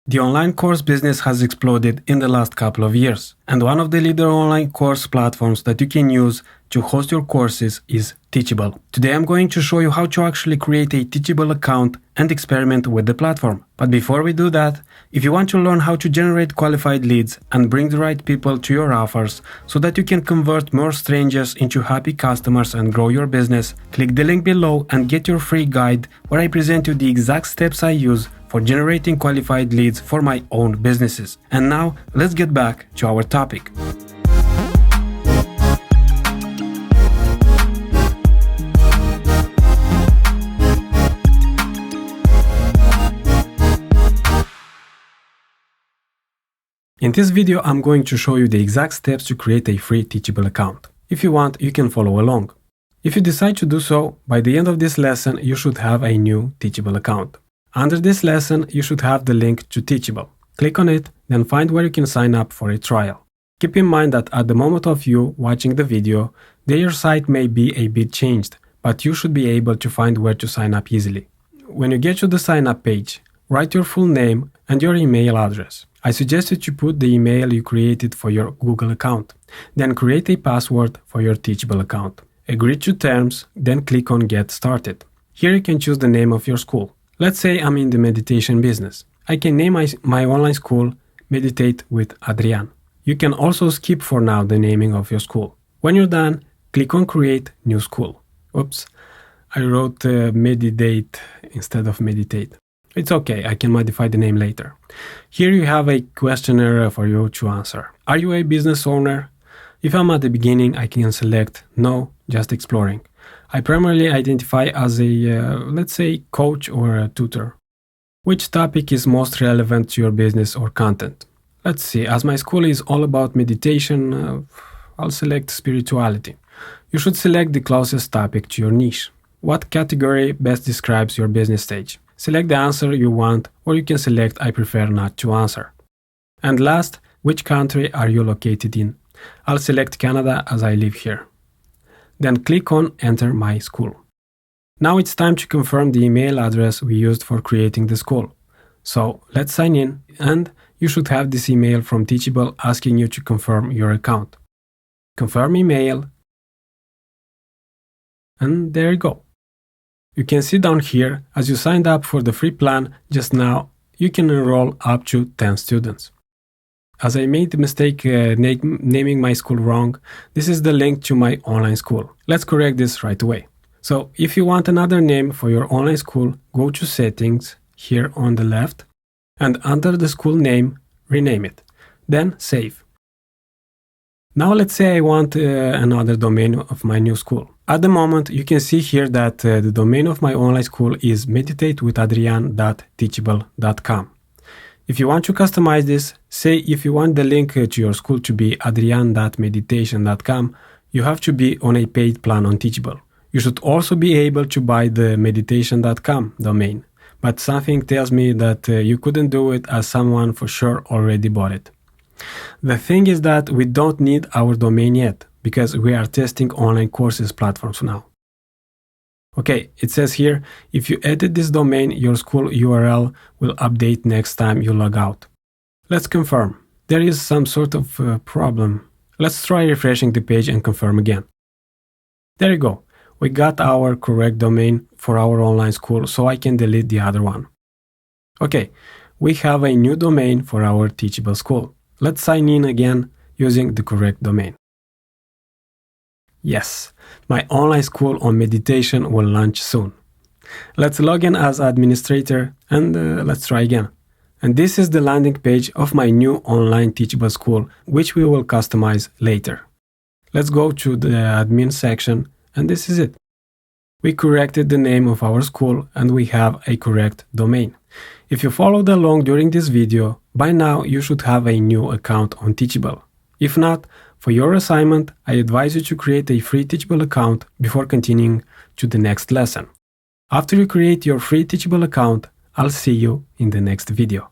The online course business has exploded in the last couple of years, and one of the leader online course platforms that you can use to host your courses is Teachable. Today I'm going to show you how to actually create a Teachable account and experiment with the platform. But before we do that, if you want to learn how to generate qualified leads and bring the right people to your offers so that you can convert more strangers into happy customers and grow your business, click the link below and get your free guide where I present you the exact steps I use for generating qualified leads for my own businesses. And now, let's get back to our topic. In this video, I'm going to show you the exact steps to create a free Teachable account. If you want, you can follow along. If you decide to do so, by the end of this lesson, you should have a new Teachable account. Under this lesson, you should have the link to Teachable. Click on it, then find where you can sign up for a trial. Keep in mind that at the moment of you watching the video, their site may be a bit changed, but you should be able to find where to sign up easily. When you get to the sign up page, write your full name and your email address. I suggest that you put the email you created for your Google account. Then create a password for your Teachable account. Agree to terms, then click on Get Started. Here you can choose the name of your school. Let's say I'm in the meditation business. I can name my online school Meditate with Adrian. You can also skip for now the naming of your school. When you're done, click on Create New School. Oops, I wrote Meditate instead of Meditate. It's okay, I can modify the name later. Here you have a questionnaire for you to answer. Are you a business owner? If I'm at the beginning, I can select No, just exploring. I primarily identify as a, let's say, coach or a tutor. Which topic is most relevant to your business or content? Let's see, as my school is all about meditation, I'll select spirituality. You should select the closest topic to your niche. What category best describes your business stage? Select the answer you want, or you can select I prefer not to answer. And last, which country are you located in? I'll select Canada as I live here. Then click on Enter My School. Now it's time to confirm the email address we used for creating the school. So let's sign in, and you should have this email from Teachable asking you to confirm your account. Confirm email, and there you go. You can see down here, as you signed up for the free plan just now, you can enroll up to 10 students. As I made the mistake naming my school wrong, this is the link to my online school. Let's correct this right away. So if you want another name for your online school, go to Settings here on the left, and under the school name, rename it. Then Save. Now let's say I want another domain of my new school. At the moment, you can see here that the domain of my online school is meditatewithadrian.teachable.com. If you want to customize this, say if you want the link to your school to be adrian.meditation.com, you have to be on a paid plan on Teachable. You should also be able to buy the meditation.com domain, but something tells me that you couldn't do it as someone for sure already bought it. The thing is that we don't need our domain yet, because we are testing online courses platforms now. Okay, it says here, if you edit this domain, your school URL will update next time you log out. Let's confirm. There is some sort of problem. Let's try refreshing the page and confirm again. There you go. We got our correct domain for our online school, so I can delete the other one. Okay, we have a new domain for our Teachable school. Let's sign in again using the correct domain. Yes, my online school on meditation will launch soon. Let's log in as administrator and let's try again. And this is the landing page of my new online Teachable school, which we will customize later. Let's go to the admin section, and this is it. We corrected the name of our school and we have a correct domain. If you followed along during this video, by now you should have a new account on Teachable. If not, for your assignment, I advise you to create a free Teachable account before continuing to the next lesson. After you create your free Teachable account, I'll see you in the next video.